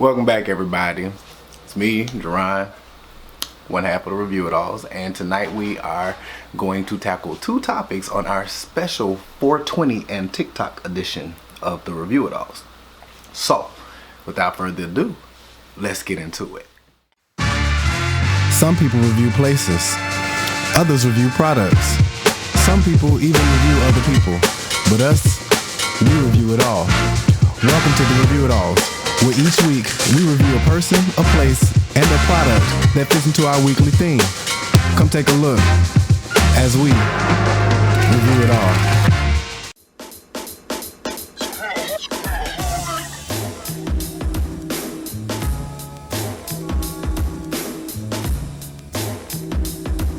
Welcome back, everybody. It's me, Jerron, one half of the Review It Alls, and tonight we are going to tackle two topics on our special 420 and TikTok edition of the Review It Alls. So, without further ado, let's get into it. Some people review places, others review products. Some people even review other people, but us, we review it all. Welcome to the Review It Alls, where each week we review a person, a place, and a product that fits into our weekly theme. Come take a look as we review it all.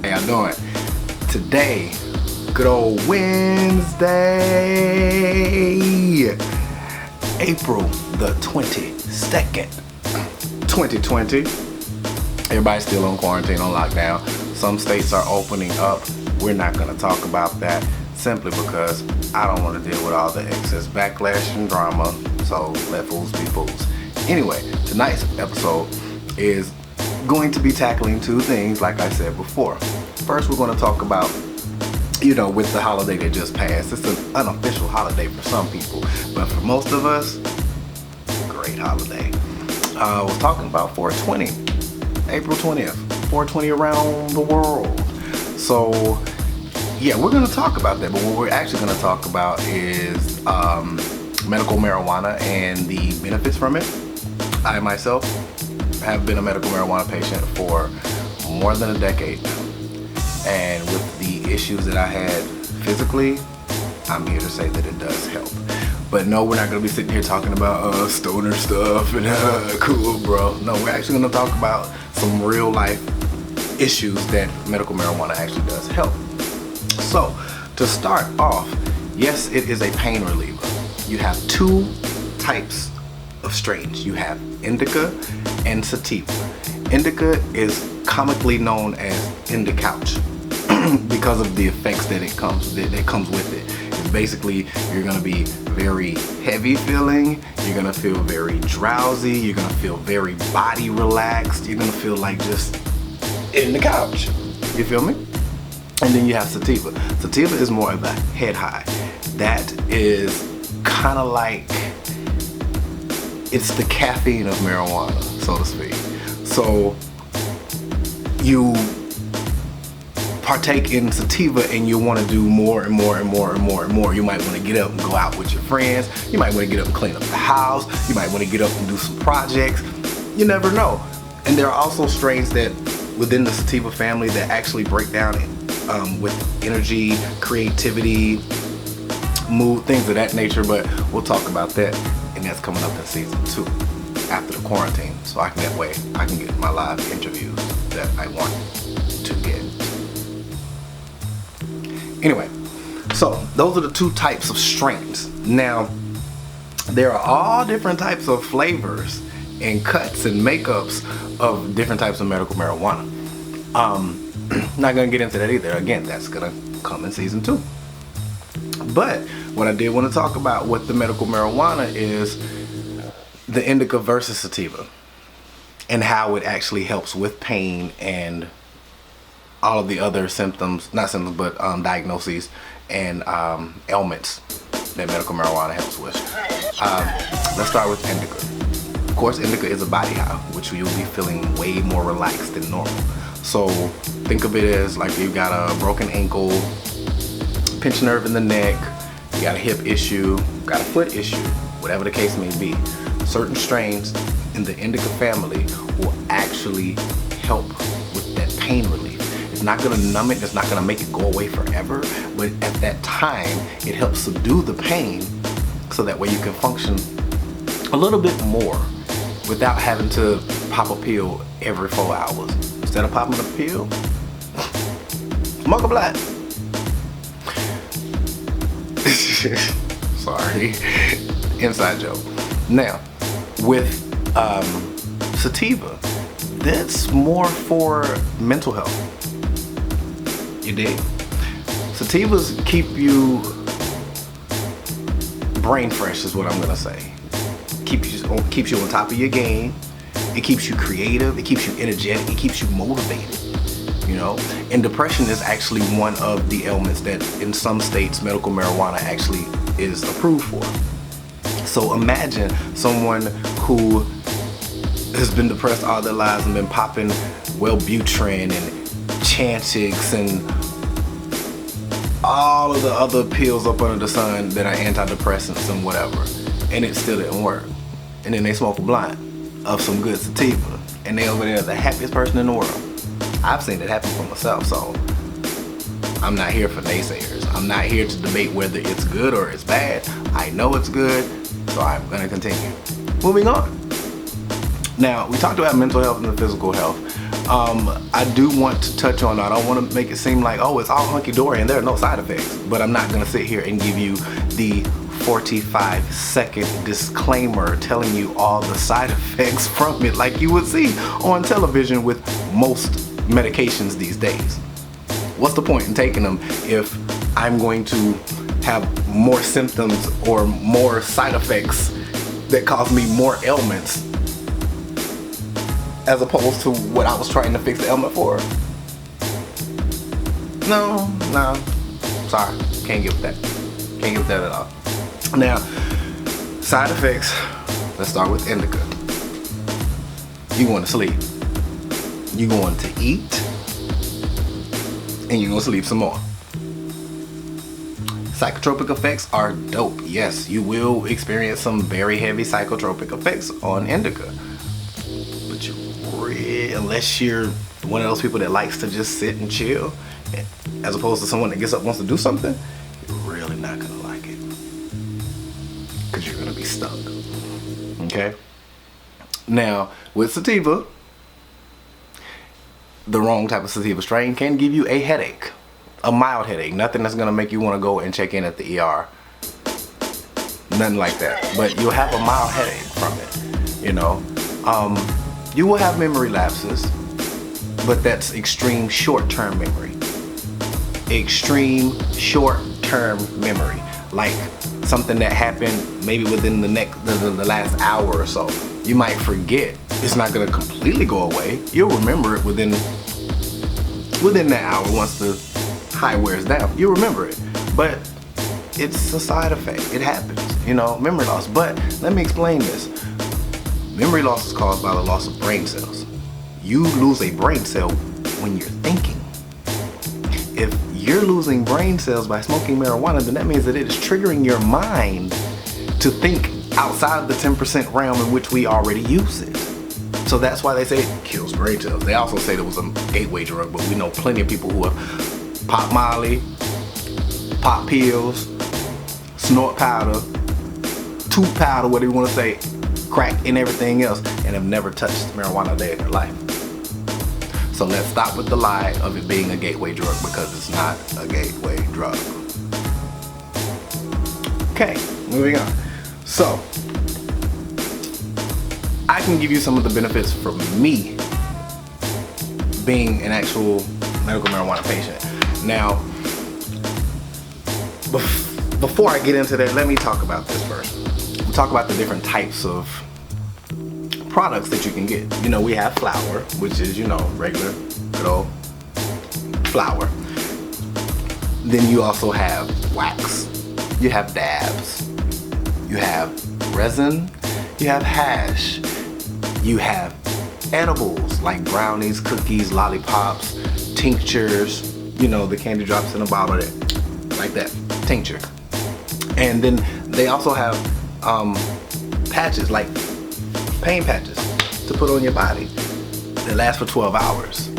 How y'all doing? Today, good old Wednesday, April the 22nd, 2020. Everybody's still on quarantine, on lockdown. Some states are opening up. We're not going to talk about that simply because I don't want to deal with all the excess backlash and drama. So let fools be fools. Anyway, tonight's episode is going to be tackling two things, like I said before. First, we're going to talk about, with the holiday that just passed. It's an unofficial holiday for some people, but for most of us, great holiday. I was talking about 420, April 20th, 420 around the world. So, yeah, we're going to talk about that, but what we're actually going to talk about is medical marijuana and the benefits from it. I myself have been a medical marijuana patient for more than a decade now. And with the issues that I had physically, I'm here to say that it does help. But no, we're not going to be sitting here talking about stoner stuff and cool, bro. No, we're actually going to talk about some real life issues that medical marijuana actually does help. So, to start off, yes, it is a pain reliever. You have two types of strains. You have indica and sativa. Indica is comically known as indicouch because of the effects that comes with it. It's basically, you're gonna be very heavy feeling, you're gonna feel very drowsy, you're gonna feel very body relaxed, you're gonna feel like just in the couch. You feel me? And then you have sativa. Sativa is more of a head high. That is kind of like, it's the caffeine of marijuana, so to speak. So you partake in sativa and you want to do more and more and more and more and more. You might want to get up and go out with your friends. You might want to get up and clean up the house. You might want to get up and do some projects. You never know. And there are also strains that within the sativa family that actually break down with energy, creativity, mood, things of that nature. But we'll talk about that, and that's coming up in season 2 after the quarantine. So I can get my live interviews that I want to get. Anyway, so those are the two types of strains. Now, there are all different types of flavors and cuts and makeups of different types of medical marijuana. Not gonna get into that either. Again, that's gonna come in season 2. But what I did want to talk about with the medical marijuana is the indica versus sativa and how it actually helps with pain and all of the other diagnoses and ailments that medical marijuana helps with. Let's start with indica. Of course, indica is a body high, which you'll be feeling way more relaxed than normal. So think of it as like you've got a broken ankle, pinched nerve in the neck, you got a hip issue, got a foot issue, whatever the case may be. Certain strains in the indica family will actually help with that pain relief. It's not gonna numb it, it's not gonna make it go away forever, but at that time, it helps subdue the pain so that way you can function a little bit more without having to pop a pill every 4 hours. Instead of popping a pill, smoke a blunt. Sorry, inside joke. Now, with sativa, that's more for mental health. You dig? Sativas keep you brain fresh is what I'm gonna say. keeps you on top of your game. It keeps you creative. It keeps you energetic. It keeps you motivated. You know, and depression is actually one of the ailments that in some states medical marijuana actually is approved for. So imagine someone who has been depressed all their lives and been popping Wellbutrin and Chantix and all of the other pills up under the sun that are antidepressants and whatever, and it still didn't work. And then they smoke a blunt of some good sativa, and they over there the happiest person in the world. I've seen it happen for myself, so I'm not here for naysayers. I'm not here to debate whether it's good or it's bad. I know it's good, so I'm gonna continue. Moving on. Now, we talked about mental health and the physical health. I do want to touch on, I don't want to make it seem like, oh, it's all hunky-dory and there are no side effects, but I'm not gonna sit here and give you the 45-second disclaimer telling you all the side effects from it like you would see on television with most medications these days. What's the point in taking them if I'm going to have more symptoms or more side effects that cause me more ailments as opposed to what I was trying to fix the ailment for? No, sorry, can't get with that. Can't get with that at all. Now, side effects, let's start with indica. You going to sleep, you going to eat, and you're gonna sleep some more. Psychotropic effects are dope. Yes, you will experience some very heavy psychotropic effects on indica. But unless you're one of those people that likes to just sit and chill, as opposed to someone that gets up and wants to do something, you're really not gonna like it. Because you're gonna be stuck. Okay? Now, with sativa, the wrong type of sativa strain can give you a headache, a mild headache, nothing that's gonna make you want to go and check in at the ER, nothing like that, but you'll have a mild headache from it, you know. You will have memory lapses, but that's extreme short-term memory. Extreme short-term memory, like something that happened maybe within the last hour or so. You might forget. It's not gonna completely go away. You'll remember it within that hour once the high wears down. You'll remember it, but it's a side effect. It happens, you know, memory loss. But let me explain this. Memory loss is caused by the loss of brain cells. You lose a brain cell when you're thinking. If you're losing brain cells by smoking marijuana, then that means that it is triggering your mind to think outside the 10% realm in which we already use it. So that's why they say it kills brain cells. They also say it was a gateway drug, but we know plenty of people who have popped Molly, pop pills, snort powder, tooth powder, whatever you want to say, crack and everything else, and have never touched marijuana a day in their life. So let's stop with the lie of it being a gateway drug, because it's not a gateway drug. Okay, moving on. So, I can give you some of the benefits for me being an actual medical marijuana patient. Now, before I get into that, let me talk about this first. We'll talk about the different types of products that you can get. You know, we have flour, which is, you know, regular, good old flour. Then you also have wax. You have dabs. You have resin. You have hash. You have edibles like brownies, cookies, lollipops, tinctures, you know, the candy drops in a bottle, like that, tincture. And then they also have patches, like pain patches to put on your body that last for 12 hours.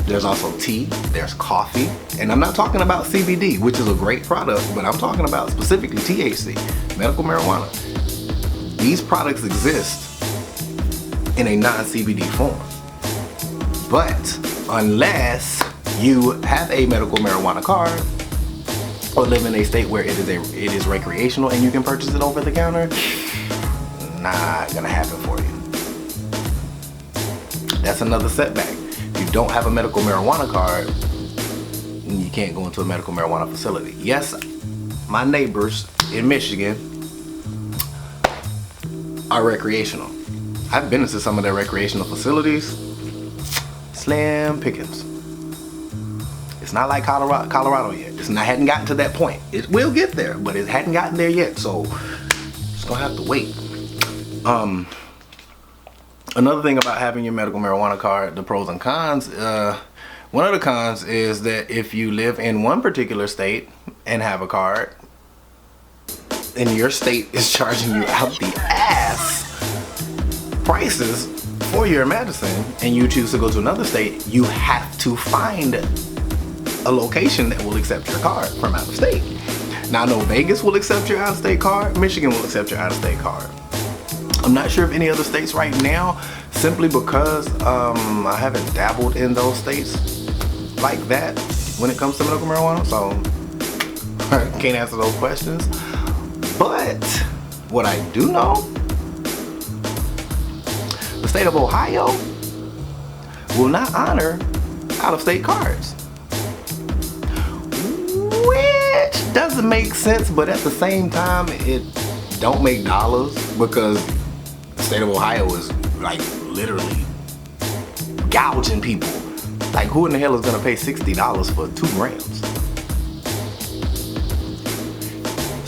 There's also tea, there's coffee, and I'm not talking about CBD, which is a great product, but I'm talking about specifically THC, medical marijuana. These products exist in a non-CBD form. But unless you have a medical marijuana card or live in a state where it is recreational and you can purchase it over the counter, not gonna happen for you. That's another setback. If you don't have a medical marijuana card, you can't go into a medical marijuana facility. Yes, my neighbors in Michigan, are recreational. I've been into some of their recreational facilities. Slim pickings. It's not like Colorado yet. Hadn't gotten to that point. It will get there, but it hadn't gotten there yet, so it's gonna have to wait. Another thing about having your medical marijuana card, the pros and cons, one of the cons is that if you live in one particular state and have a card, and your state is charging you out the ass prices for your medicine, and you choose to go to another state, you have to find a location that will accept your card from out of state. Now, I know Vegas will accept your out-of-state card. Michigan will accept your out-of-state card. I'm not sure if any other states right now, simply because I haven't dabbled in those states like that when it comes to medical marijuana, so I can't answer those questions. But what I do know, the state of Ohio will not honor out-of-state cards, which doesn't make sense, but at the same time it don't make dollars, because the state of Ohio is like literally gouging people. Like, who in the hell is gonna pay $60 for 2 grams?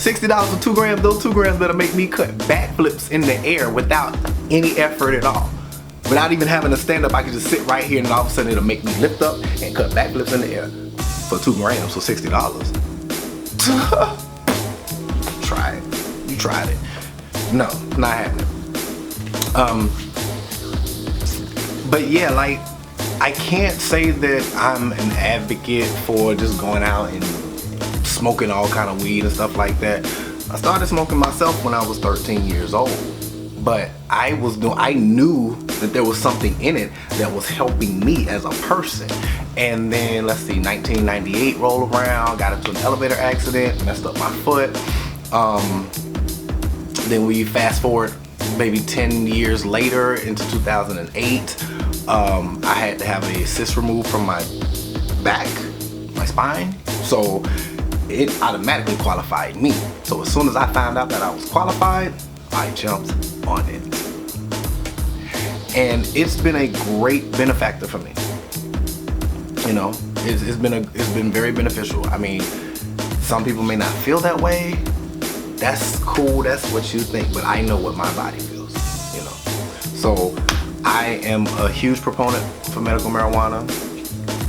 $60 for 2 grams, those 2 grams better make me cut backflips in the air without any effort at all. Without even having to stand up, I can just sit right here and all of a sudden it'll make me lift up and cut backflips in the air for 2 grams for $60. Try it. You tried it. No, not happening. But yeah, like, I can't say that I'm an advocate for just going out and smoking all kind of weed and stuff like that. I started smoking myself when I was 13 years old, but I knew that there was something in it that was helping me as a person. And then, let's see, 1998 rolled around, got into an elevator accident, messed up my foot. Then we fast forward maybe 10 years later into 2008. I had to have a cyst removed from my back, my spine. So it automatically qualified me. So as soon as I found out that I was qualified, I jumped on it. And it's been a great benefactor for me. You know, it's been very beneficial. I mean, some people may not feel that way. That's cool, that's what you think, but I know what my body feels, you know. So I am a huge proponent for medical marijuana.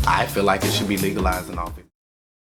I feel like it should be legalized in all 50